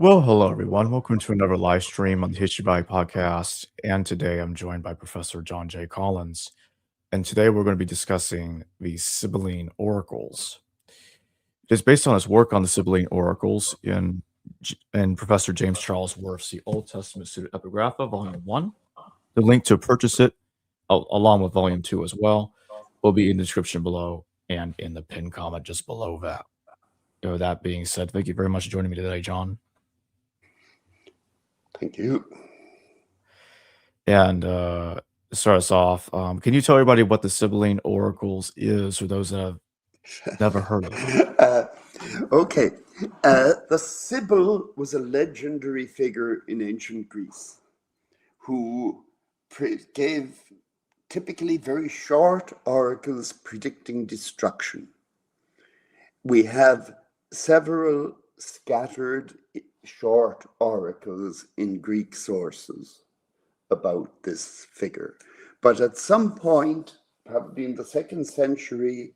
Well, hello everyone. Welcome to another live stream on the History by podcast. And today I'm joined by Professor John J. Collins. And today we're going to be discussing the Sibylline oracles. It is based on his work on the Sibylline oracles in Professor James Charles Worth's The Old Testament Pseudepigrapha, Volume 1. The link to purchase it, along with Volume 2 as well, will be in the description below and in the pinned comment just below that. With that being said, thank you very much for joining me today, John. Thank you. And to start us off, can you tell everybody what the Sibylline oracles is for those that have never heard of it? Okay. The Sibyl was a legendary figure in ancient Greece who gave typically very short oracles predicting destruction. We have several scattered short oracles in Greek sources about this figure. But at some point, probably in the 2nd century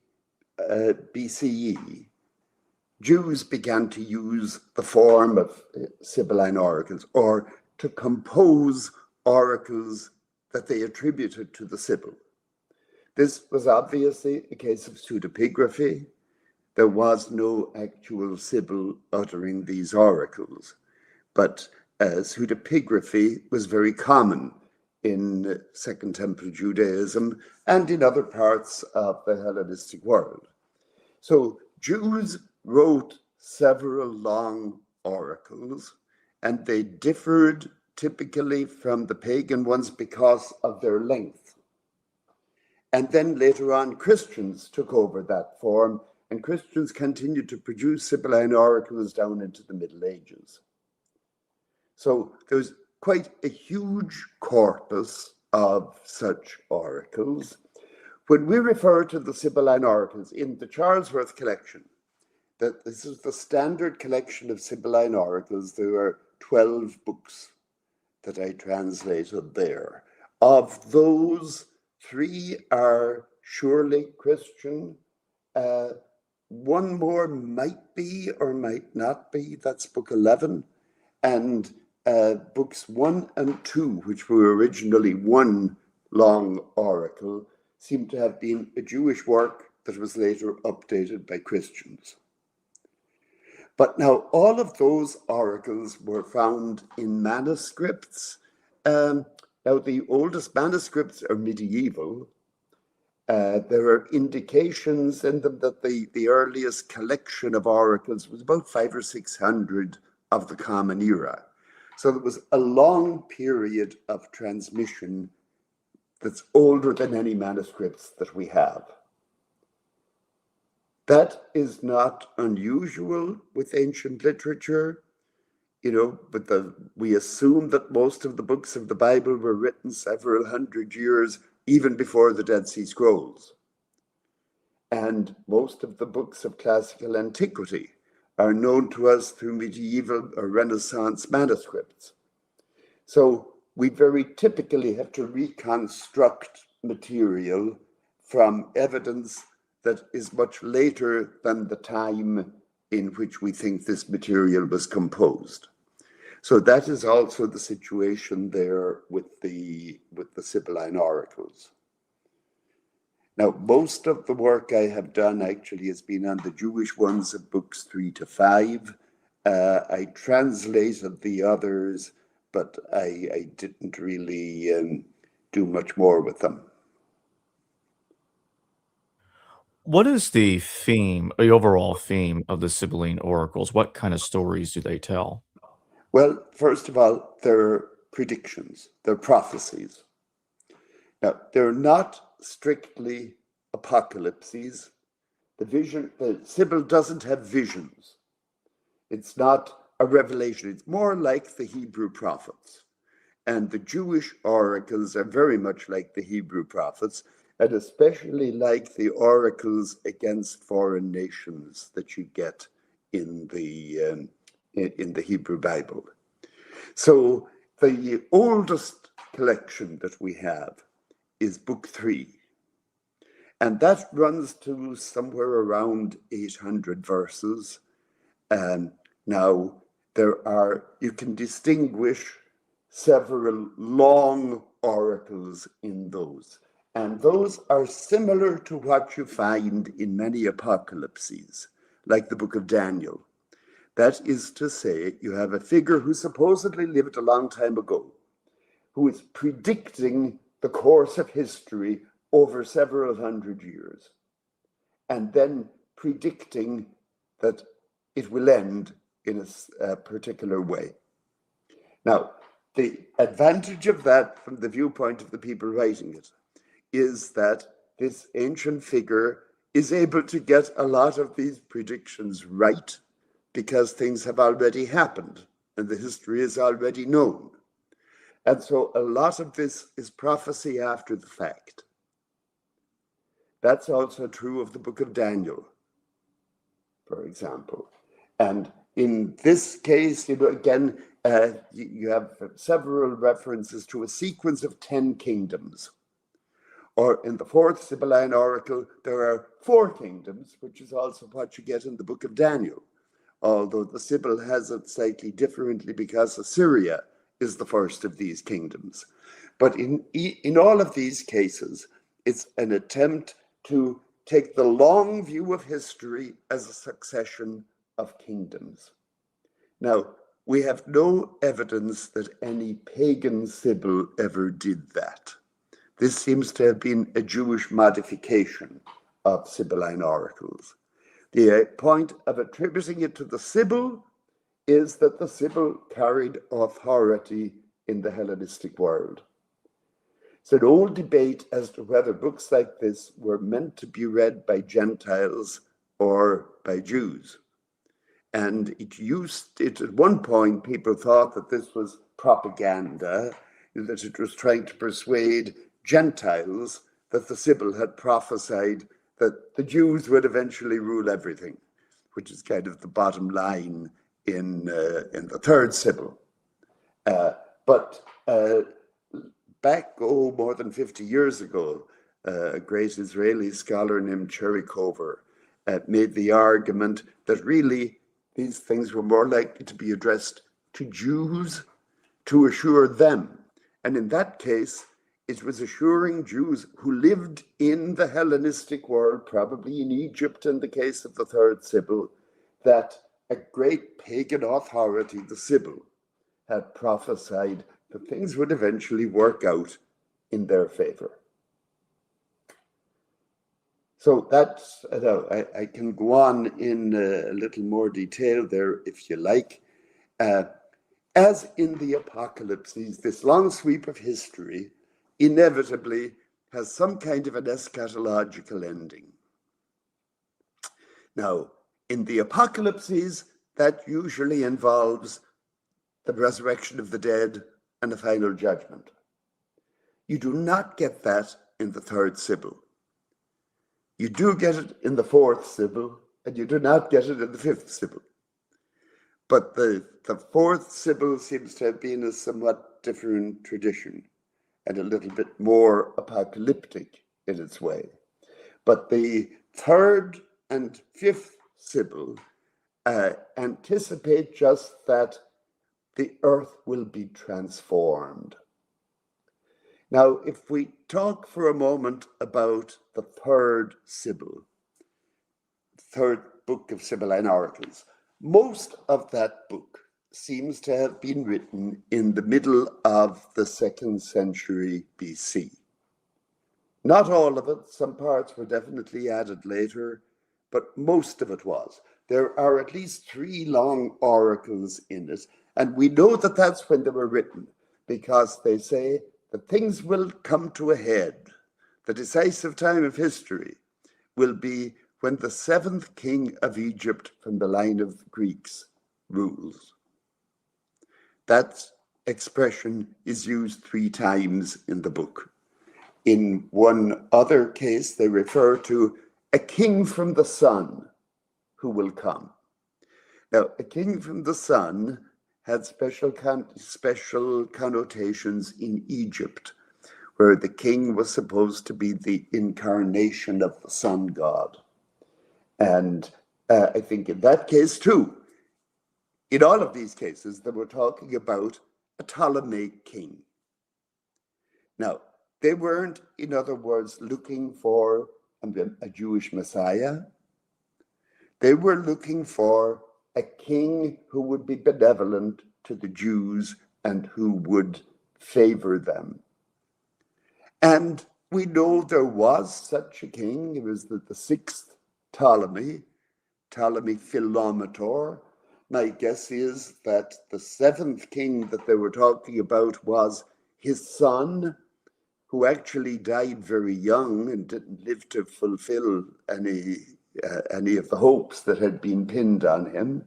BCE, Jews began to use the form of Sibylline oracles, or to compose oracles that they attributed to the Sibyl. This was obviously a case of pseudepigraphy. There was no actual Sibyl uttering these oracles, but pseudepigraphy was very common in Second Temple Judaism and in other parts of the Hellenistic world. So Jews wrote several long oracles, and they differed typically from the pagan ones because of their length. And then later on, Christians took over that form, and Christians continued to produce Sibylline oracles down into the Middle Ages. So there's quite a huge corpus of such oracles. When we refer to the Sibylline oracles in the Charles Worth collection, that this is the standard collection of Sibylline oracles, there are 12 books that I translated there. Of those, 3 are surely Christian. One more might be or might not be, that's book 11. And books 1 and 2, which were originally one long oracle, seem to have been a Jewish work that was later updated by Christians. But now all of those oracles were found in manuscripts. Now the oldest manuscripts are medieval. There are indications in them that the earliest collection of oracles was about 500 or 600 of the Common Era. So there was a long period of transmission that's older than any manuscripts that we have. That is not unusual with ancient literature, but we assume that most of the books of the Bible were written several hundred years even before the Dead Sea Scrolls. And most of the books of classical antiquity are known to us through medieval or Renaissance manuscripts. So we very typically have to reconstruct material from evidence that is much later than the time in which we think this material was composed. So that is also the situation there with the Sibylline oracles. Now, most of the work I have done actually has been on the Jewish ones of books 3 to 5. I translated the others, but I didn't really do much more with them. What is the theme, the overall theme of the Sibylline oracles? What kind of stories do they tell? Well, first of all, they're predictions, they're prophecies. Now, they're not strictly apocalypses. The Sibyl doesn't have visions. It's not a revelation. It's more like the Hebrew prophets. And the Jewish oracles are very much like the Hebrew prophets, and especially like the oracles against foreign nations that you get in the Hebrew Bible. So the oldest collection that we have is book 3. And that runs to somewhere around 800 verses. Now, you can distinguish several long oracles in those. And those are similar to what you find in many apocalypses, like the book of Daniel. That is to say, you have a figure who supposedly lived a long time ago, who is predicting the course of history over several hundred years, and then predicting that it will end in a particular way. Now, the advantage of that from the viewpoint of the people writing it is that this ancient figure is able to get a lot of these predictions right because things have already happened and the history is already known. And so a lot of this is prophecy after the fact. That's also true of the book of Daniel, for example. And in this case, again, you have several references to a sequence of 10 kingdoms. Or in the fourth Sibylline oracle, there are 4 kingdoms, which is also what you get in the book of Daniel, although the Sibyl has it slightly differently because Assyria is the first of these kingdoms. But in all of these cases, it's an attempt to take the long view of history as a succession of kingdoms. Now, we have no evidence that any pagan Sibyl ever did that. This seems to have been a Jewish modification of Sibylline oracles. The point of attributing it to the Sibyl is that the Sibyl carried authority in the Hellenistic world. It's an old debate as to whether books like this were meant to be read by Gentiles or by Jews. And at one point, people thought that this was propaganda, that it was trying to persuade Gentiles that the Sibyl had prophesied that the Jews would eventually rule everything, which is kind of the bottom line in the Third Sibyl. But back, more than 50 years ago, a great Israeli scholar named Cherikover made the argument that really these things were more likely to be addressed to Jews to assure them. And in that case, it was assuring Jews who lived in the Hellenistic world, probably in Egypt in the case of the Third Sibyl, that a great pagan authority, the Sibyl, had prophesied that things would eventually work out in their favor. So that's, I can go on in a little more detail there if you like. As in the apocalypses, this long sweep of history inevitably has some kind of an eschatological ending. Now, in the apocalypses, that usually involves the resurrection of the dead and a final judgment. You do not get that in the Third Sibyl. You do get it in the Fourth Sibyl, and you do not get it in the Fifth Sibyl. But the Fourth Sibyl seems to have been a somewhat different tradition and a little bit more apocalyptic in its way. But the Third and Fifth Sibyl anticipate just that the earth will be transformed. Now, if we talk for a moment about the Third Sibyl, third book of Sibylline oracles, most of that book seems to have been written in the middle of the 2nd century BC. Not all of it, some parts were definitely added later, but most of it was. There are at least 3 long oracles in it, and we know that that's when they were written, because they say that things will come to a head. The decisive time of history will be when the 7th king of Egypt from the line of the Greeks rules. That expression is used 3 times in the book. In one other case, they refer to a king from the sun who will come. Now, a king from the sun had special connotations in Egypt, where the king was supposed to be the incarnation of the sun god. And I think in that case too, in all of these cases, they were talking about a Ptolemaic king. Now, they weren't, in other words, looking for a Jewish Messiah. They were looking for a king who would be benevolent to the Jews and who would favor them. And we know there was such a king. It was the sixth Ptolemy Philometor. My guess is that the seventh king that they were talking about was his son, who actually died very young and didn't live to fulfill any of the hopes that had been pinned on him.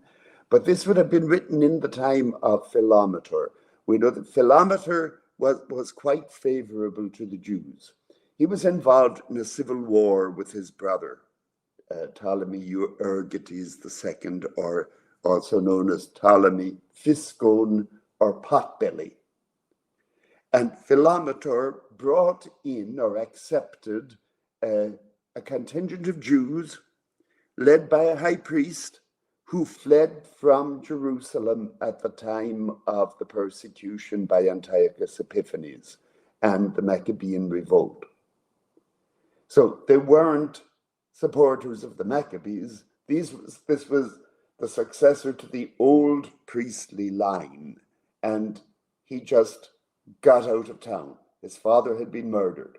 But this would have been written in the time of Philometor. We know that Philometor was quite favorable to the Jews. He was involved in a civil war with his brother, Ptolemy Euergetes II, or also known as Ptolemy Physcone or Potbelly. And Philometor brought in or accepted a contingent of Jews led by a high priest who fled from Jerusalem at the time of the persecution by Antiochus Epiphanes and the Maccabean revolt. So they weren't supporters of the Maccabees. This was the successor to the old priestly line, and he just got out of town. His father had been murdered.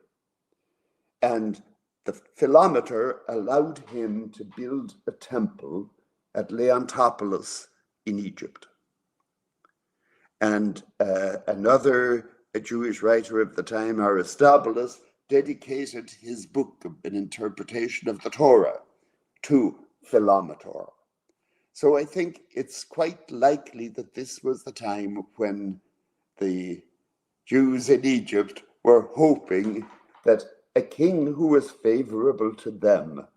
And the Philometor allowed him to build a temple at Leontopolis in Egypt. And another Jewish writer of the time, Aristobulus, dedicated his book of an interpretation of the Torah to Philometor. So I think it's quite likely that this was the time when the Jews in Egypt were hoping that a king who was favorable to them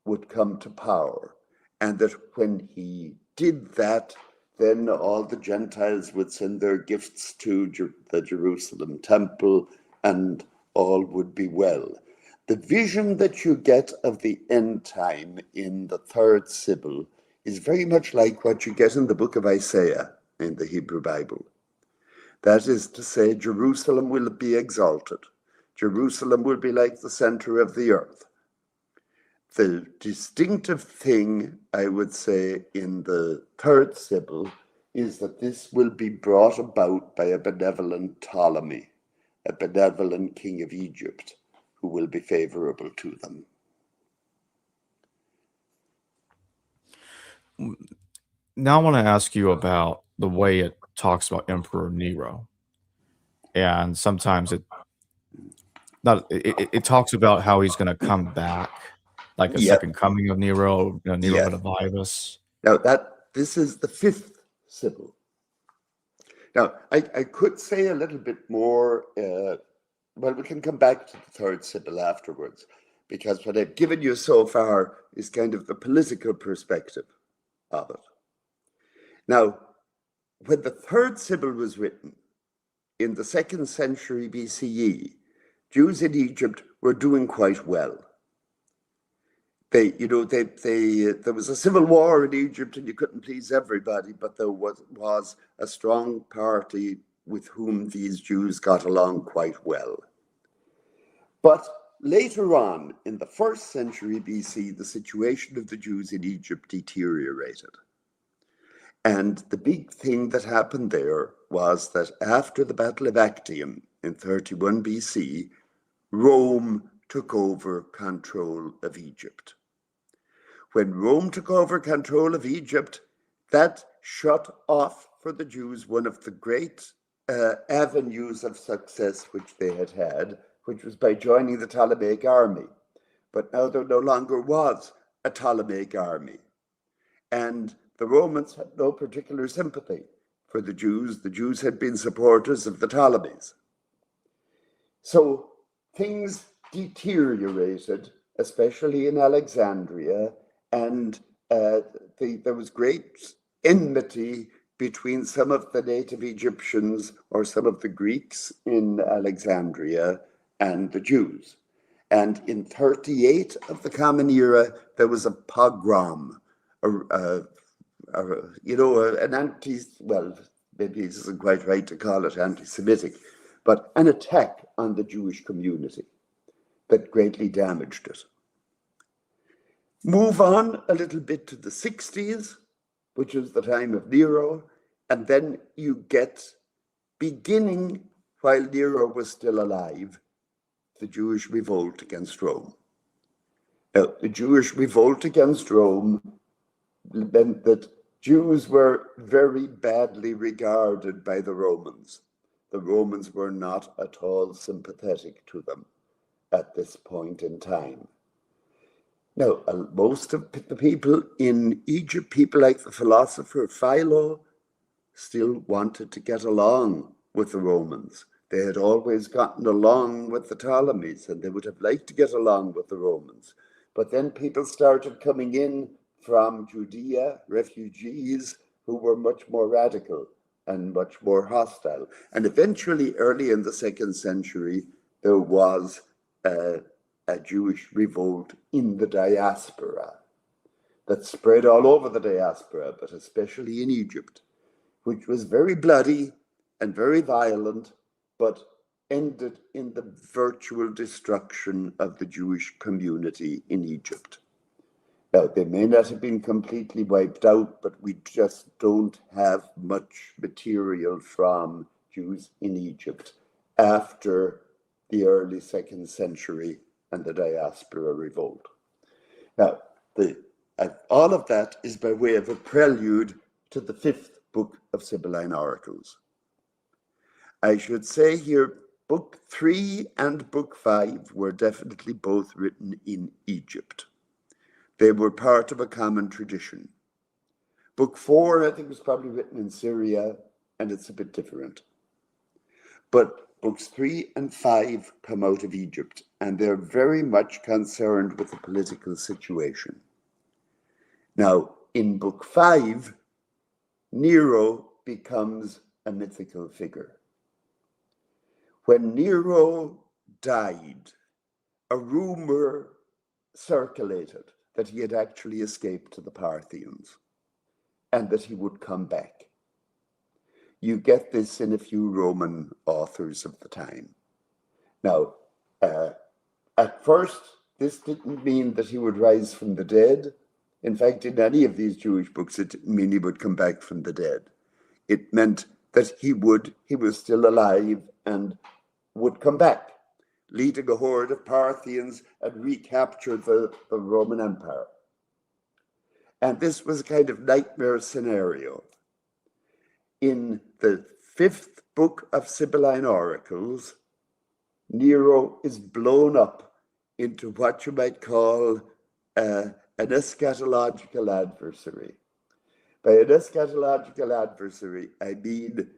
would come to power, and that when he did that, then all the Gentiles would send their gifts to the Jerusalem temple and all would be well. The vision that you get of the end time in the Third Sibyl is very much like what you get in the book of Isaiah in the Hebrew Bible. That is to say, Jerusalem will be exalted. Jerusalem will be like the center of the earth. The distinctive thing, I would say, in the Third Sibyl is that this will be brought about by a benevolent Ptolemy, a benevolent king of Egypt, who will be favorable to them. Now I want to ask you about the way it talks about Emperor Nero. And sometimes it talks about how he's going to come back, like a second coming of Nero, Nero going to revive us. Now this is the fifth Sibyl. Now I could say a little bit more, well, we can come back to the Third Sibyl afterwards, because what I've given you so far is kind of the political perspective of it. Now, when the Third Sibyl was written in the 2nd century BCE, Jews in Egypt were doing quite well. There was a civil war in Egypt and you couldn't please everybody, but there was a strong party with whom these Jews got along quite well. But later on, in the 1st century BC, the situation of the Jews in Egypt deteriorated. And the big thing that happened there was that after the Battle of Actium in 31 BC, Rome took over control of Egypt. When Rome took over control of Egypt, that shut off for the Jews one of the great avenues of success which they had, which was by joining the Ptolemaic army. But now there no longer was a Ptolemaic army. And the Romans had no particular sympathy for the Jews. The Jews had been supporters of the Ptolemies. So things deteriorated, especially in Alexandria, and there was great enmity between some of the native Egyptians or some of the Greeks in Alexandria and the Jews. And in 38 of the Common Era, there was a pogrom, an well, maybe it isn't quite right to call it anti-Semitic, but an attack on the Jewish community that greatly damaged it. Move on a little bit to the 60s, which is the time of Nero, and then you get, beginning while Nero was still alive, the Jewish revolt against Rome. Now, the Jewish revolt against Rome meant that Jews were very badly regarded by the Romans. The Romans were not at all sympathetic to them at this point in time. Now, most of the people in Egypt, people like the philosopher Philo, still wanted to get along with the Romans. They had always gotten along with the Ptolemies, and they would have liked to get along with the Romans. But then people started coming in from Judea, refugees who were much more radical and much more hostile. And eventually, early in the 2nd century, there was a Jewish revolt in the diaspora that spread all over the diaspora, but especially in Egypt, which was very bloody and very violent, but ended in the virtual destruction of the Jewish community in Egypt. Now, they may not have been completely wiped out, but we just don't have much material from Jews in Egypt after the early 2nd century and the diaspora revolt. Now, all of that is by way of a prelude to the 5th book of Sibylline Oracles. I should say here, Book 3 and Book 5 were definitely both written in Egypt. They were part of a common tradition. Book 4, I think, was probably written in Syria, and it's a bit different. But Books 3 and 5 come out of Egypt, and they're very much concerned with the political situation. Now, in Book 5, Nero becomes a mythical figure. When Nero died, a rumor circulated that he had actually escaped to the Parthians and that he would come back. You get this in a few Roman authors of the time. Now, at first, this didn't mean that he would rise from the dead. In fact, in any of these Jewish books, it didn't mean he would come back from the dead. It meant that he was still alive and would come back, leading a horde of Parthians and recapture the Roman Empire. And this was a kind of nightmare scenario. In the 5th book of Sibylline Oracles, Nero is blown up into what you might call an eschatological adversary. By an eschatological adversary, I mean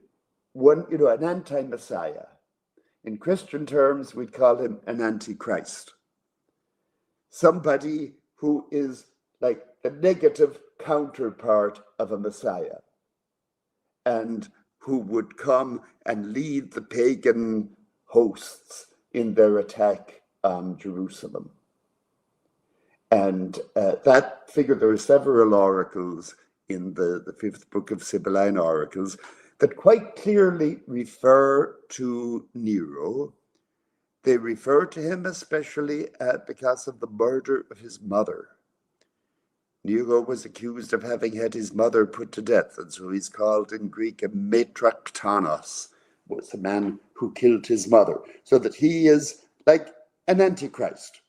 an anti-Messiah. In Christian terms, we'd call him an antichrist. Somebody who is like the negative counterpart of a Messiah, and who would come and lead the pagan hosts in their attack on Jerusalem. And that figure, there are several oracles in the 5th book of Sibylline Oracles that quite clearly refer to Nero. They refer to him especially because of the murder of his mother. Nero was accused of having had his mother put to death, and so he's called in Greek a metraktanos, was the man who killed his mother, so that he is like an antichrist.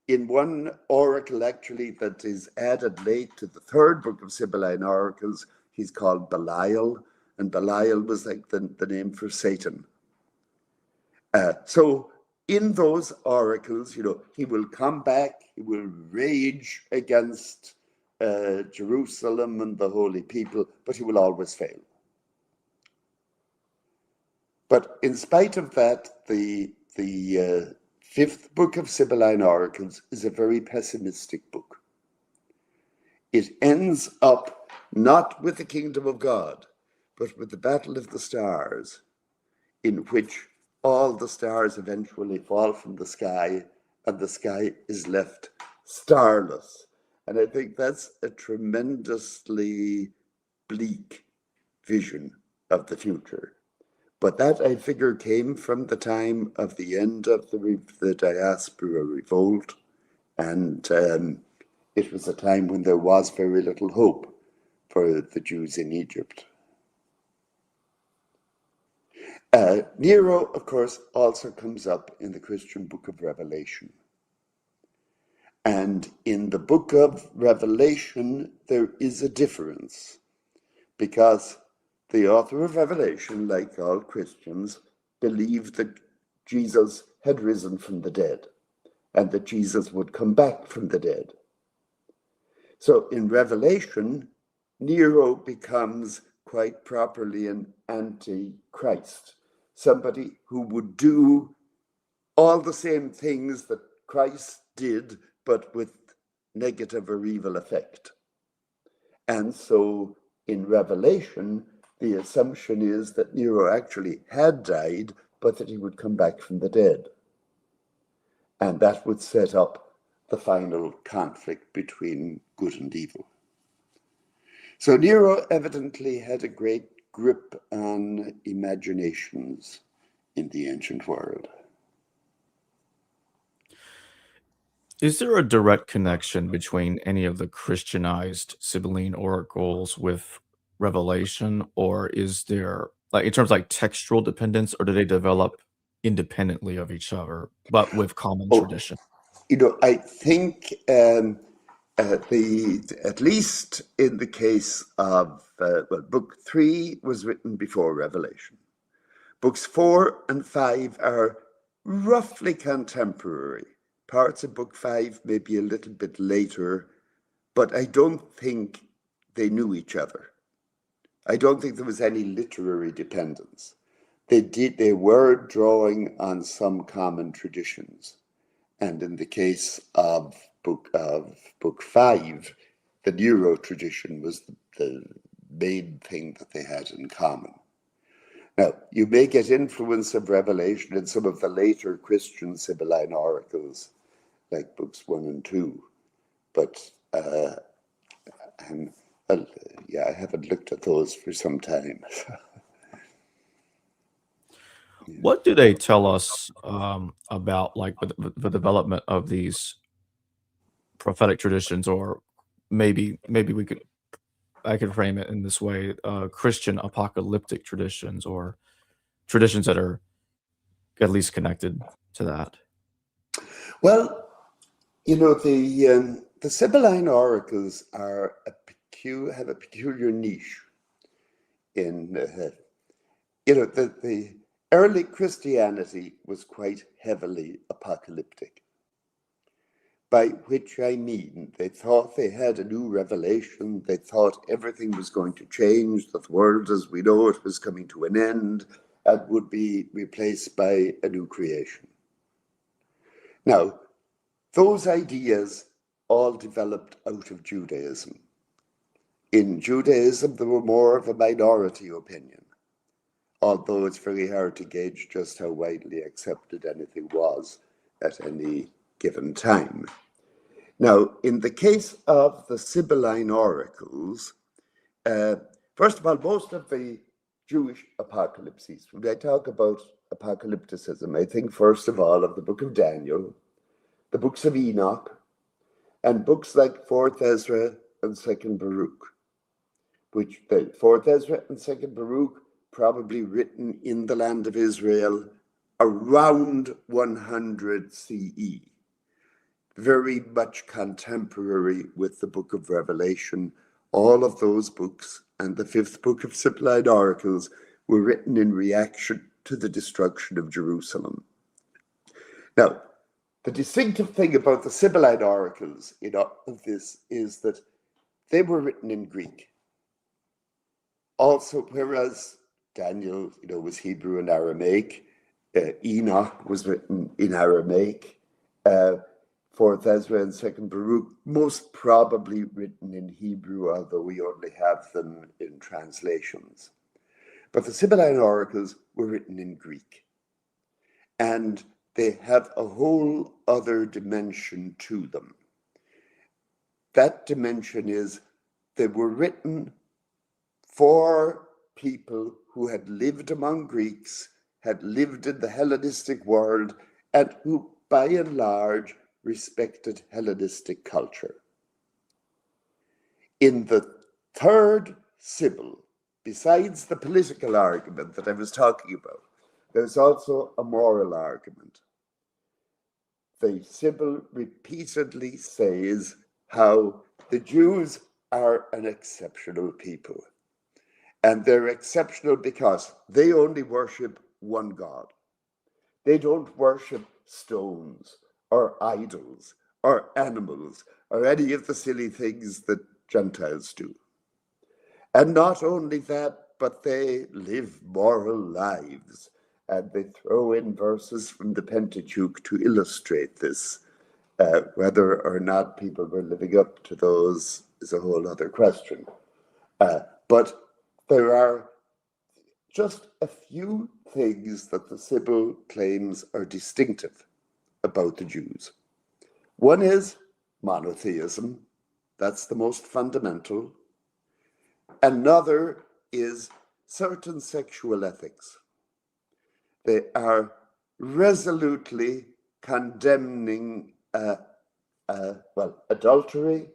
In one oracle, actually, that is added late to the 3rd book of Sibylline Oracles, he's called Belial, and Belial was like the name for Satan. So in those oracles, he will come back, he will rage against Jerusalem and the holy people, but he will always fail. But in spite of that, the 5th book of Sibylline Oracles is a very pessimistic book. It ends up not with the kingdom of God, but with the battle of the stars, in which all the stars eventually fall from the sky, and the sky is left starless. And I think that's a tremendously bleak vision of the future. But that, I figure, came from the time of the end of the diaspora revolt. And it was a time when there was very little hope for the Jews in Egypt. Nero, of course, also comes up in the Christian book of Revelation. And in the book of Revelation, there is a difference, because the author of Revelation, like all Christians, believed that Jesus had risen from the dead and that Jesus would come back from the dead. So in Revelation, Nero becomes quite properly an antichrist, somebody who would do all the same things that Christ did, but with negative or evil effect. And so in Revelation, the assumption is that Nero actually had died, but that he would come back from the dead. And that would set up the final conflict between good and evil. So Nero evidently had a great grip on imaginations in the ancient world. Is there a direct connection between any of the Christianized Sibylline oracles with Revelation, or is there, like, in terms of like textual dependence, or do they develop independently of each other, but with common tradition? I think at least in the case of, book 3 was written before Revelation. Books 4 and 5 are roughly contemporary. Parts of book 5 may be a little bit later, but I don't think they knew each other. I don't think there was any literary dependence. They were drawing on some common traditions. And in the case of book 5, the Nero tradition was the main thing that they had in common. Now, you may get influence of Revelation in some of the later Christian Sibylline oracles, like books 1 and 2, but I haven't looked at those for some time. What do they tell us about, like, the development of these prophetic traditions, or maybe I could frame it in this way: Christian apocalyptic traditions, or traditions that are at least connected to that? Well, the Sibylline oracles have a peculiar niche in the early Christianity was quite heavily apocalyptic, by which I mean they thought they had a new revelation. They thought everything was going to change, that the world as we know it was coming to an end and would be replaced by a new creation. Now, those ideas all developed out of Judaism. In Judaism, there were more of a minority opinion, although it's very hard to gauge just how widely accepted anything was at any given time. Now, in the case of the Sibylline oracles, first of all, most of the Jewish apocalypses, when I talk about apocalypticism, I think first of all of the book of Daniel, the books of Enoch, and books like Fourth Ezra and Second Baruch, which the Fourth Ezra and Second Baruch probably written in the land of Israel around 100 CE, very much contemporary with the book of Revelation. All of those books and the fifth book of Sibylline oracles were written in reaction to the destruction of Jerusalem. Now, the distinctive thing about the Sibylline oracles in all of this is that they were written in Greek. Also, whereas Daniel, was Hebrew and Aramaic, Enoch was written in Aramaic, Fourth Ezra and Second Baruch, most probably written in Hebrew, although we only have them in translations. But the Sibylline oracles were written in Greek. And they have a whole other dimension to them. that dimension is they were written for people who had lived among Greeks, had lived in the Hellenistic world, and who, by and large, respected Hellenistic culture. In the Third Sibyl, besides the political argument that I was talking about, there's also a moral argument. The Sibyl repeatedly says how the Jews are an exceptional people. And they're exceptional because they only worship one God. They don't worship stones or idols or animals or any of the silly things that Gentiles do. And not only that, but they live moral lives. And they throw in verses from the Pentateuch to illustrate this. Whether or not people were living up to those is a whole other question. But there are just a few things that the Sibyl claims are distinctive about the Jews. One is monotheism. That's the most fundamental. Another is certain sexual ethics. They are resolutely condemning adultery,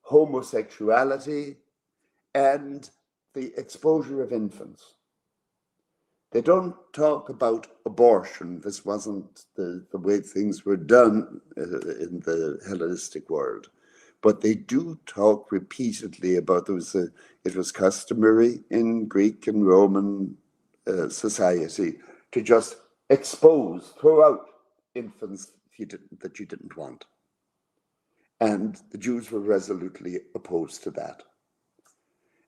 homosexuality, and the exposure of infants. They don't talk about abortion. This wasn't the way things were done in the Hellenistic world. But they do talk repeatedly about it was customary in Greek and Roman society to just throw out infants that you didn't want. And the Jews were resolutely opposed to that.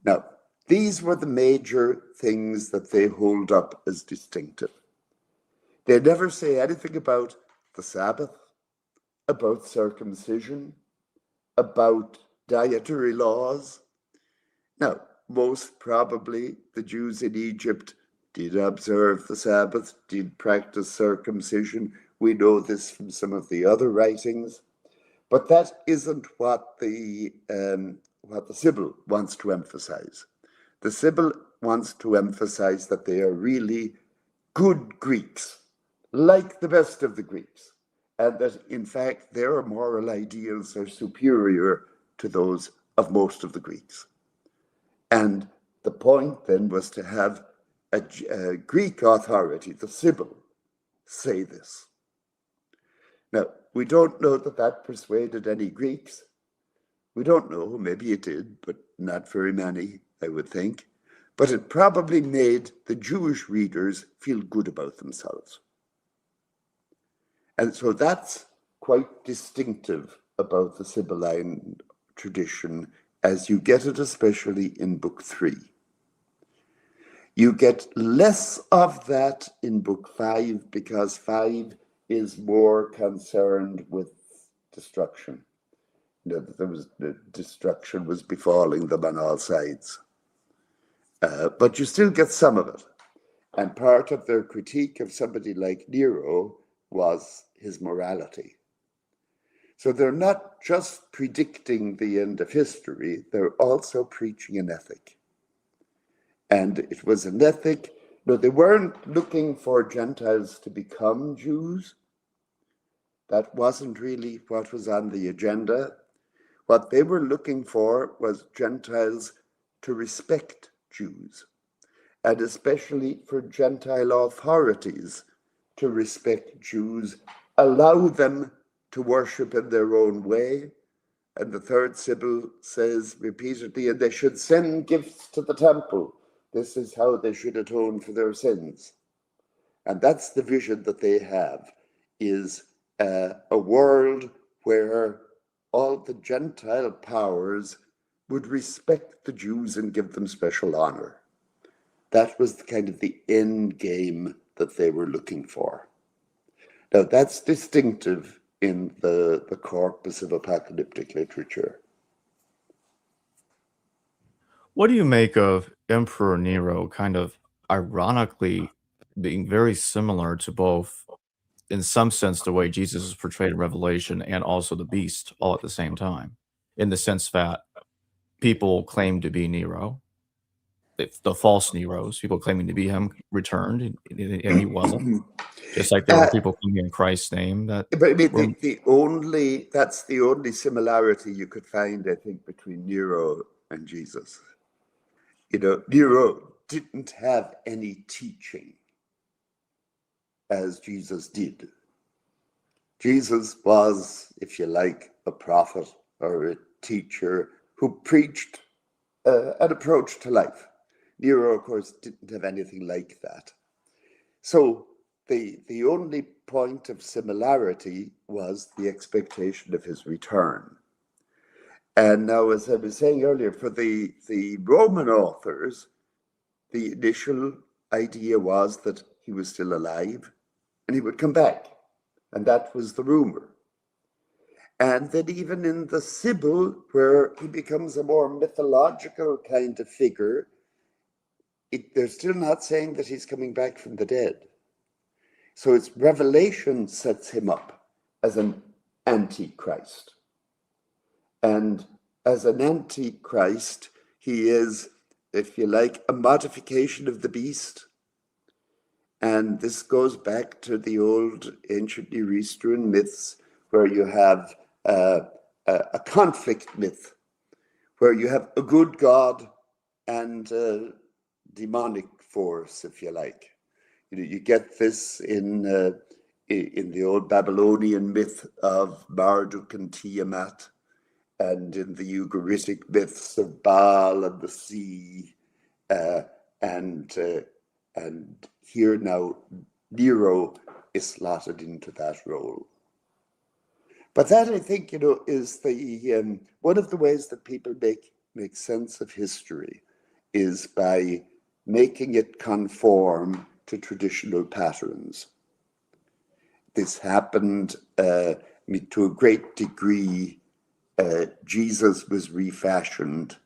Now, these were the major things that they hold up as distinctive. They never say anything about the Sabbath, about circumcision, about dietary laws. Now, most probably the Jews in Egypt did observe the Sabbath, did practice circumcision. We know this from some of the other writings. But that isn't what the Sibyl wants to emphasize. The Sibyl wants to emphasize that they are really good Greeks, like the best of the Greeks, and that, in fact, their moral ideals are superior to those of most of the Greeks. And the point then was to have a Greek authority, the Sibyl, say this. Now, we don't know that persuaded any Greeks. We don't know, maybe it did, but not very many, I would think. But it probably made the Jewish readers feel good about themselves. And so that's quite distinctive about the Sibylline tradition, as you get it especially in Book 3. You get less of that in Book 5 because 5 is more concerned with destruction. The destruction was befalling them on all sides. But you still get some of it. And part of their critique of somebody like Nero was his morality. So they're not just predicting the end of history, they're also preaching an ethic. And it was an ethic. No, they weren't looking for Gentiles to become Jews. That wasn't really what was on the agenda. What they were looking for was Gentiles to respect Jews, and especially for Gentile authorities to respect Jews, allow them to worship in their own way. And the Third Sibyl says repeatedly, and they should send gifts to the temple. This is how they should atone for their sins. And that's the vision that they have, is a world where all the Gentile powers would respect the Jews and give them special honor. That was kind of the end game that they were looking for. Now, that's distinctive in the corpus of apocalyptic literature. What do you make of Emperor Nero kind of ironically being very similar to both, in some sense, the way Jesus is portrayed in Revelation and also the beast all at the same time? in the sense that people claim to be Nero, the false Neros, people claiming to be him returned, and he wasn't. Just like there were Uh, people claiming in Christ's name that but I mean, were that's the only similarity you could find, I think, between Nero and Jesus. Nero didn't have any teaching as Jesus did. Jesus was, if you like, a prophet or a teacher who preached an approach to life. Nero, of course, didn't have anything like that. So the only point of similarity was the expectation of his return. And now, as I was saying earlier, for the Roman authors, the initial idea was that he was still alive and he would come back. And that was the rumor. And then even in the Sibyl, where he becomes a more mythological kind of figure, they're still not saying that he's coming back from the dead. So it's Revelation sets him up as an antichrist. And as an antichrist, he is, if you like, a modification of the beast. And this goes back to the old ancient Near Eastern myths, where you have a conflict myth, where you have a good god and a demonic force, if you like. You get this in the old Babylonian myth of Marduk and Tiamat, and in the Ugaritic myths of Baal and the sea, and here now Nero is slotted into that role. But that, I think, is the one of the ways that people make sense of history is by making it conform to traditional patterns. This happened to a great degree. Jesus was refashioned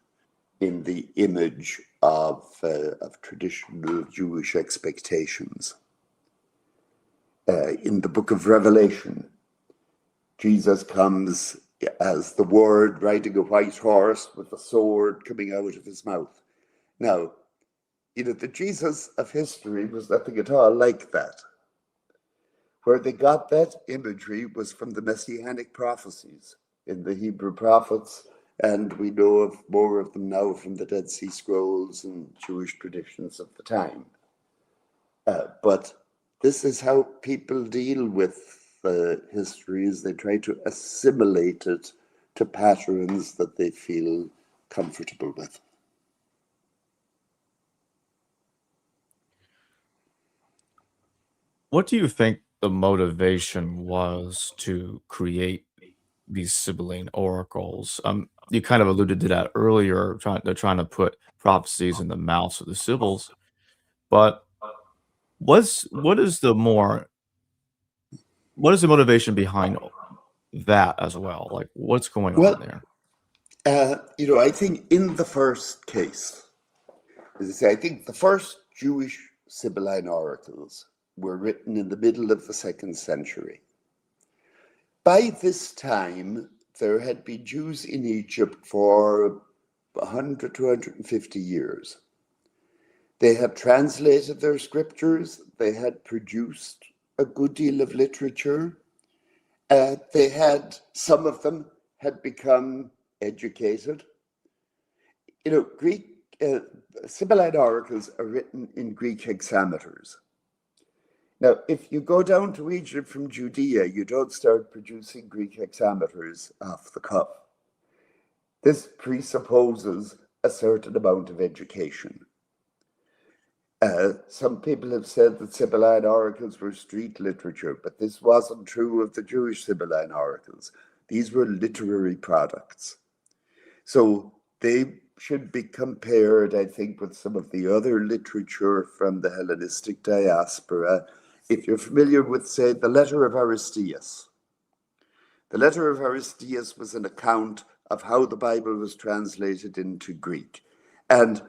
in the image of traditional Jewish expectations. In the book of Revelation, Jesus comes as the Word riding a white horse with a sword coming out of his mouth. Now, the Jesus of history was nothing at all like that. Where they got that imagery was from the messianic prophecies in the Hebrew prophets, and we know of more of them now from the Dead Sea Scrolls and Jewish traditions of the time. But this is how people deal with history, is they try to assimilate it to patterns that they feel comfortable with. What do you think the motivation was to create these Sibylline oracles? You kind of alluded to that earlier, they're trying to put prophecies in the mouths of the Sibyls, but what is the motivation behind that as well? Like, what's going on Well, there? I think in the first case, as I say, I think the first Jewish Sibylline oracles were written in the middle of the 2nd century. By this time, there had been Jews in Egypt for 100 to 150 years. They had translated their scriptures, they had produced a good deal of literature. Some of them had become educated. Greek Sibylline oracles are written in Greek hexameters. Now, if you go down to Egypt from Judea, you don't start producing Greek hexameters off the cuff. This presupposes a certain amount of education. Some people have said that Sibylline oracles were street literature, but this wasn't true of the Jewish Sibylline oracles. These were literary products. So they should be compared, I think, with some of the other literature from the Hellenistic diaspora. If you're familiar with, say, the letter of Aristeas. The letter of Aristeas was an account of how the Bible was translated into Greek, and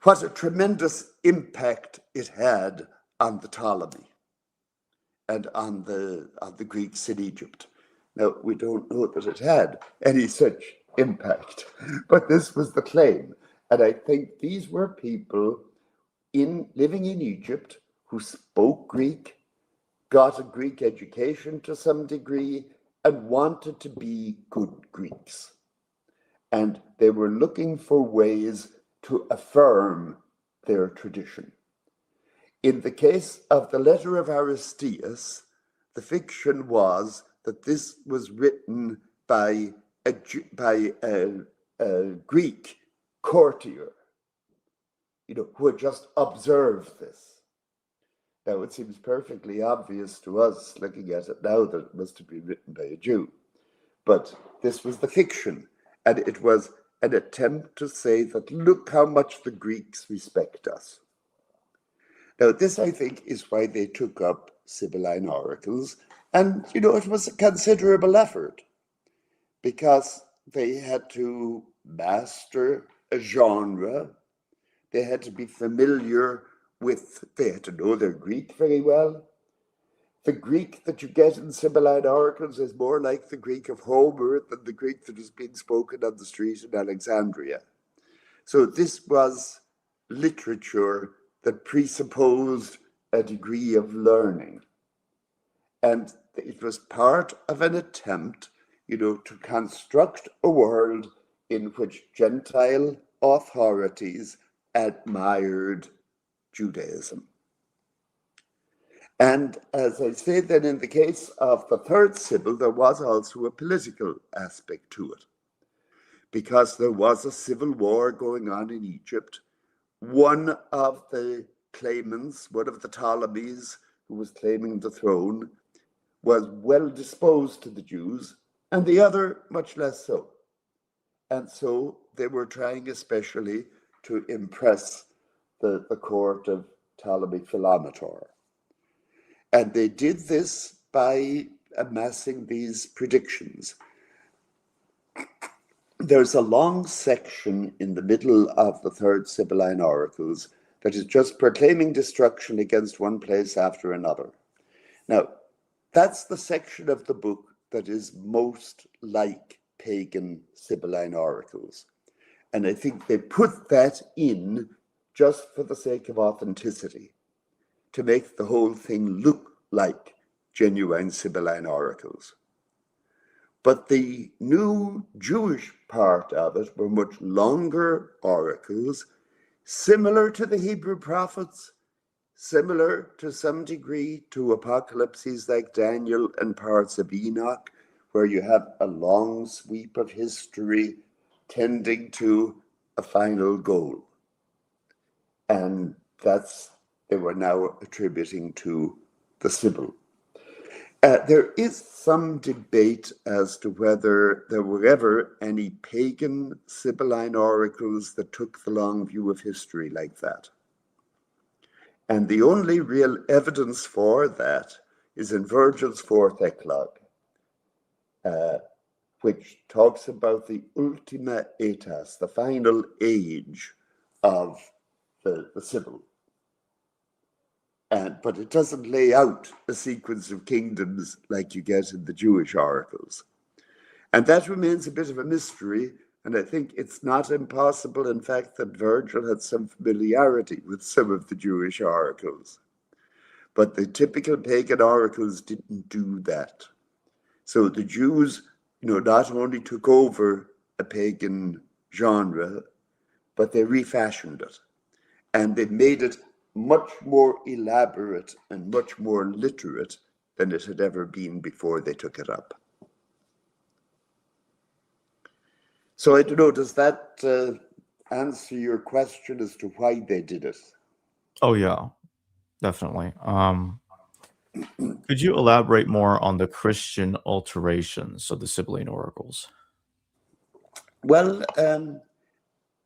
what a tremendous impact it had on the Ptolemy and on the Greeks in Egypt. Now, we don't know that it had any such impact. But this was the claim. And I think these were people living in Egypt who spoke Greek, got a Greek education to some degree, and wanted to be good Greeks. And they were looking for ways to affirm their tradition. In the case of the letter of Aristeas, the fiction was that this was written by a Greek courtier, who had just observed this. Now, it seems perfectly obvious to us, looking at it now, that it must have been written by a Jew. But this was the fiction, and it was an attempt to say that look how much the Greeks respect us. Now, this, I think, is why they took up Sibylline oracles, and, it was a considerable effort, because they had to master a genre, they had to be familiar with, they had to know their Greek very well. The Greek that you get in Sibylline oracles is more like the Greek of Homer than the Greek that is being spoken on the street in Alexandria. So this was literature that presupposed a degree of learning. And it was part of an attempt, to construct a world in which Gentile authorities admired Judaism. And as I say, then in the case of the Third Sibyl, there was also a political aspect to it, because there was a civil war going on in Egypt. One of the claimants, one of the Ptolemies who was claiming the throne, was well disposed to the Jews, and the other much less so. And so they were trying especially to impress the court of Ptolemy Philometor. And they did this by amassing these predictions. There's a long section in the middle of the Third Sibylline oracles that is just proclaiming destruction against one place after another. Now, that's the section of the book that is most like pagan Sibylline oracles. And I think they put that in just for the sake of authenticity, to make the whole thing look like genuine Sibylline oracles. But the new Jewish part of it were much longer oracles, similar to the Hebrew prophets, similar to some degree to apocalypses like Daniel and parts of Enoch, where you have a long sweep of history tending to a final goal. And that's, they were now attributing to the Sibyl. There is some debate as to whether there were ever any pagan Sibylline oracles that took the long view of history like that. And the only real evidence for that is in Virgil's fourth eclogue, which talks about the ultima aetas, the final age of the Sibyl. But it doesn't lay out a sequence of kingdoms like you get in the Jewish oracles. And that remains a bit of a mystery, and I think it's not impossible, in fact, that Virgil had some familiarity with some of the Jewish oracles. But the typical pagan oracles didn't do that. So the Jews, not only took over a pagan genre, but they refashioned it. And they made it much more elaborate and much more literate than it had ever been before they took it up. So I don't know, does that answer your question as to why they did it? Oh, yeah, definitely. Could you elaborate more on the Christian alterations of the Sibylline oracles? Well,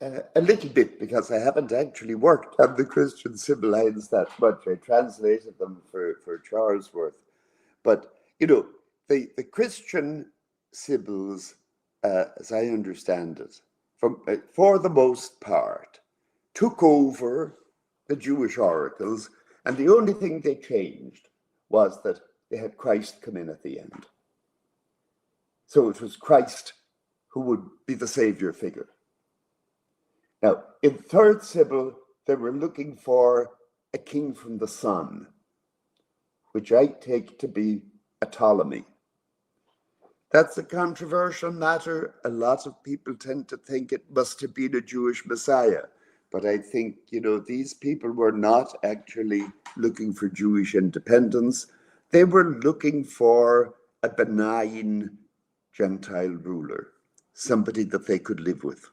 a little bit, because I haven't actually worked on the Christian Sibyllines that much. I translated them for Charlesworth. But, the Christian Sibyls, as I understand it, for the most part, took over the Jewish oracles, and the only thing they changed was that they had Christ come in at the end. So it was Christ who would be the savior figure. Now, in Third Sibyl, they were looking for a king from the sun, which I take to be Ptolemy. That's a controversial matter. A lot of people tend to think it must have been a Jewish Messiah. But I think, these people were not actually looking for Jewish independence. They were looking for a benign Gentile ruler, somebody that they could live with.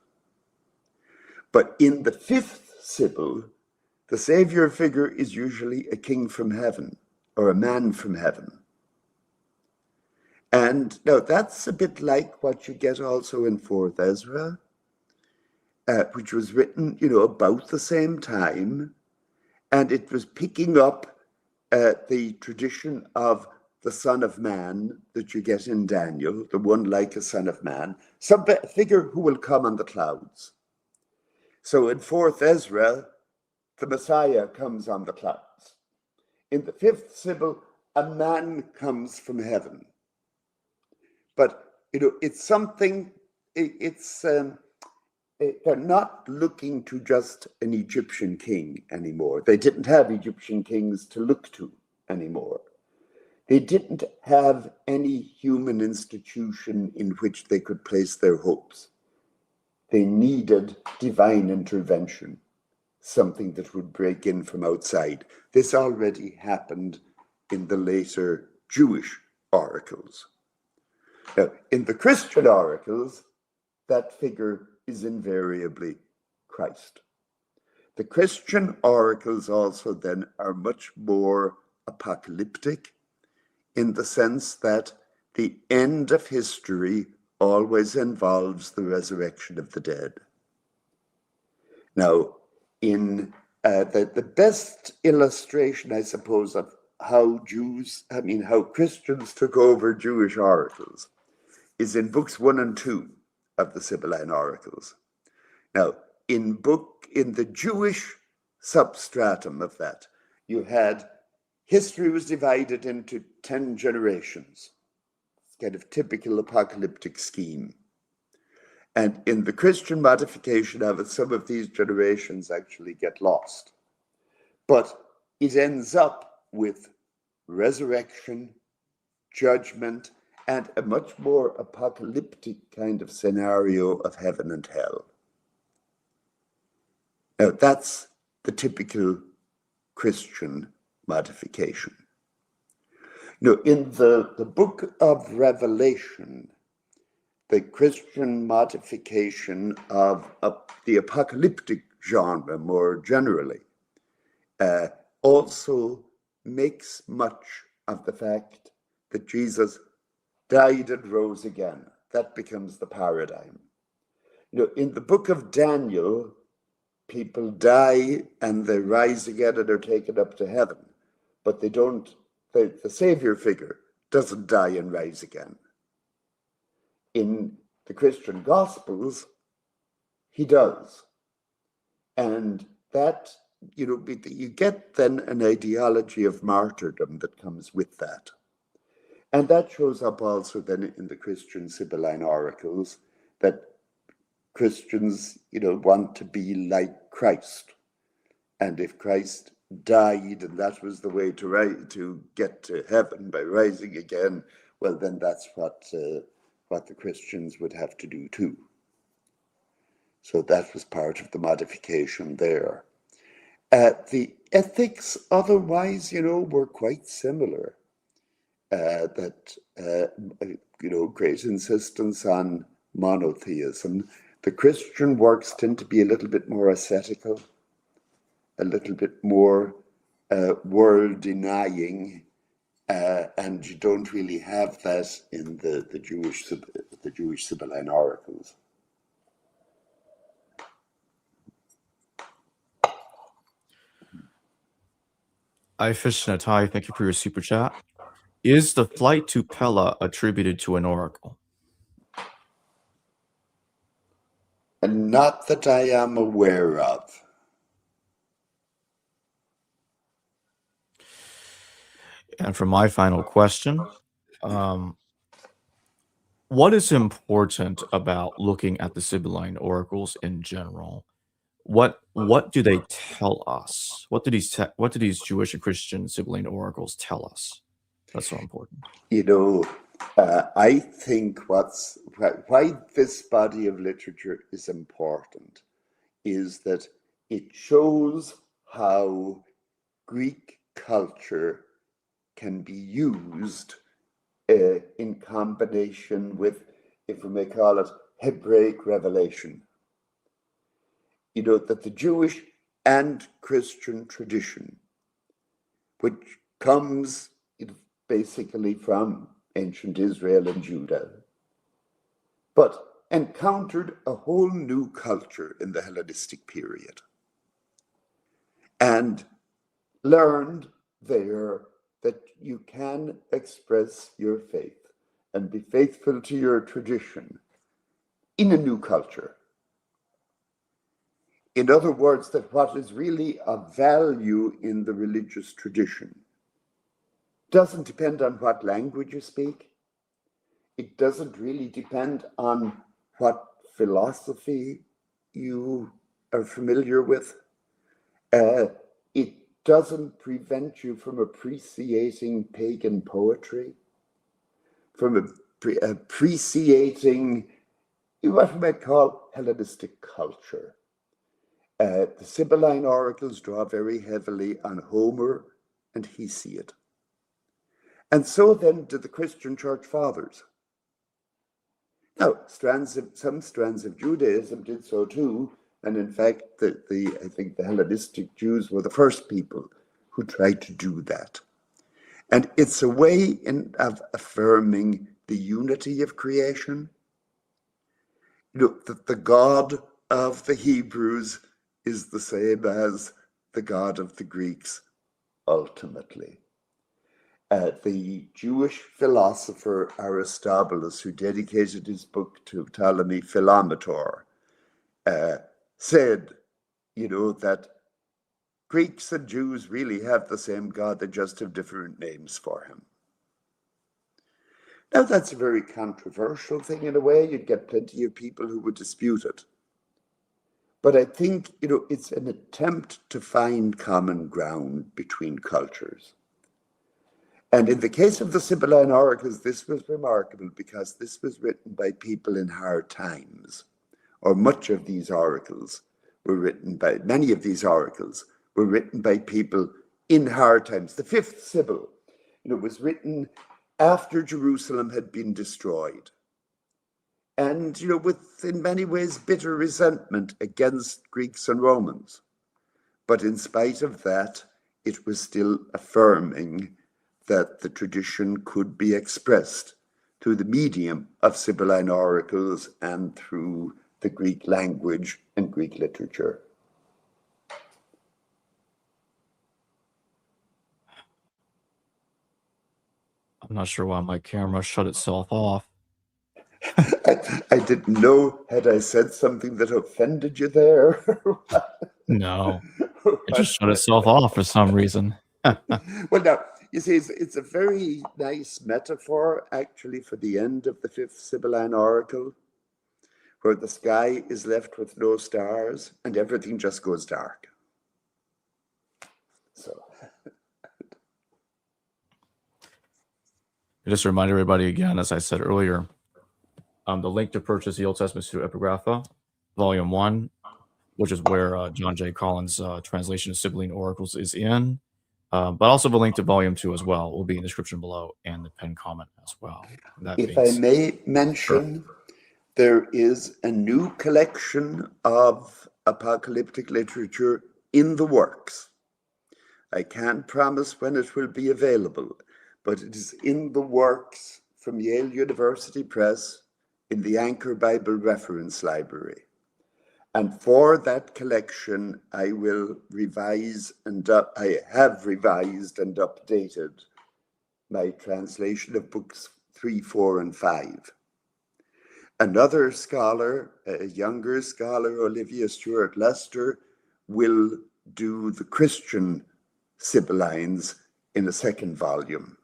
But in the fifth Sibyl, the savior figure is usually a king from heaven or a man from heaven. And now that's a bit like what you get also in Fourth Ezra, which was written, about the same time. And it was picking up the tradition of the Son of Man that you get in Daniel, the one like a Son of Man, some figure who will come on the clouds. So in Fourth Ezra, the Messiah comes on the clouds. In the fifth Sibyl, a man comes from heaven. But, it's something, they're not looking to just an Egyptian king anymore. They didn't have Egyptian kings to look to anymore. They didn't have any human institution in which they could place their hopes. They needed divine intervention, something that would break in from outside. This already happened in the later Jewish oracles. Now, in the Christian oracles, that figure is invariably Christ. The Christian oracles also then are much more apocalyptic in the sense that the end of history always involves the resurrection of the dead. Now, in the best illustration, I suppose, of how Christians took over Jewish oracles is in books 1 and 2 of the Sibylline oracles. Now, in the Jewish substratum of that, you had history was divided into 10 generations. It's kind of typical apocalyptic scheme. And in the Christian modification of it, some of these generations actually get lost. But it ends up with resurrection, judgment, and a much more apocalyptic kind of scenario of heaven and hell. Now, that's the typical Christian modification. In the book of Revelation, the Christian modification of the apocalyptic genre more generally also makes much of the fact that Jesus died and rose again. That becomes the paradigm. In the book of Daniel, people die and they rise again and are taken up to heaven, but they don't, the savior figure doesn't die and rise again. In the Christian Gospels, he does. And that, you get then an ideology of martyrdom that comes with that. And that shows up also then in the Christian Sibylline oracles, that Christians, want to be like Christ. And if Christ died and that was the way to get to heaven by rising again, well, then that's what the Christians would have to do too. So that was part of the modification there. The ethics otherwise, were quite similar. Great insistence on monotheism. The Christian works tend to be a little bit more ascetical, a little bit more world-denying, and you don't really have that in the Jewish Sibylline oracles. I Fish in a Tie, thank you for your super chat. Is the flight to Pella attributed to an oracle? And not that I am aware of. And for my final question, What is important about looking at the Sibylline oracles in general? What do they tell us? What do these Jewish and Christian Sibylline oracles tell us? That's so important. You know, I think why this body of literature is important is that it shows how Greek culture can be used in combination with, if we may call it, Hebraic revelation. You know, that the Jewish and Christian tradition, which comes basically from ancient Israel and Judah, but encountered a whole new culture in the Hellenistic period and learned there that you can express your faith and be faithful to your tradition in a new culture. In other words, that what is really of value in the religious tradition doesn't depend on what language you speak. It doesn't really depend on what philosophy you are familiar with. It doesn't prevent you from appreciating pagan poetry, from appreciating what we might call Hellenistic culture. The Sibylline oracles draw very heavily on Homer and Hesiod. And so then did the Christian church fathers. Now, some strands of Judaism did so too, and in fact, I think the Hellenistic Jews were the first people who tried to do that. And it's a way of affirming the unity of creation. You know, that the God of the Hebrews is the same as the God of the Greeks, ultimately. The Jewish philosopher Aristobulus, who dedicated his book to Ptolemy Philometor, said, you know, that Greeks and Jews really have the same God, they just have different names for him. Now, that's a very controversial thing in a way. You'd get plenty of people who would dispute it. But I think, you know, it's an attempt to find common ground between cultures. And in the case of the Sibylline oracles, this was remarkable because this was written by people in hard times, or much of these oracles were written by, many of these oracles were written by people in hard times. The Fifth Sibyl, you know, was written after Jerusalem had been destroyed. And, you know, with in many ways bitter resentment against Greeks and Romans. But in spite of that, it was still affirming that the tradition could be expressed through the medium of Sibylline oracles and through the Greek language and Greek literature. I'm not sure why my camera shut itself off. I didn't know, had I said something that offended you there? No, it just shut itself off for some reason. Well, now, you see, it's a very nice metaphor, actually, for the end of the Fifth Sibylline oracle, where the sky is left with no stars and everything just goes dark. So, Just to remind everybody again, as I said earlier, the link to purchase the Old Testament Pseudo-Epigrapha, Volume 1, which is where John J. Collins' translation of Sibylline Oracles is in, but also the link to Volume 2 as well will be in the description below and the pinned comment as well. if I may mention, there is a new collection of apocalyptic literature in the works. I can't promise when it will be available, but it is in the works from Yale University Press in the Anchor Bible Reference Library. And for that collection, I will revise and I have revised and updated my translation of books 3, 4, and 5. Another scholar, a younger scholar, Olivia Stewart Lester, will do the Christian Sibyllines in a second volume.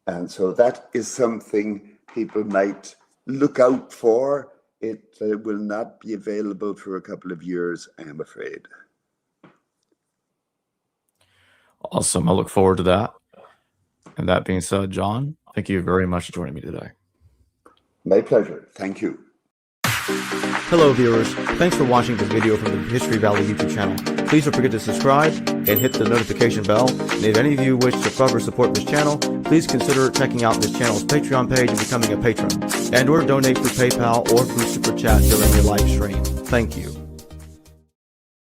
And so that is something people might look out for. It will not be available for a couple of years, I'm afraid. Awesome. I look forward to that. And that being said, John, thank you very much for joining me today. My pleasure. Thank you. Hello viewers, thanks for watching this video from the History Valley YouTube channel. Please don't forget to subscribe and hit the notification bell. And if any of you wish to further support this channel, please consider checking out this channel's Patreon page and becoming a patron. And or donate through PayPal or through Super Chat during your live stream. Thank you.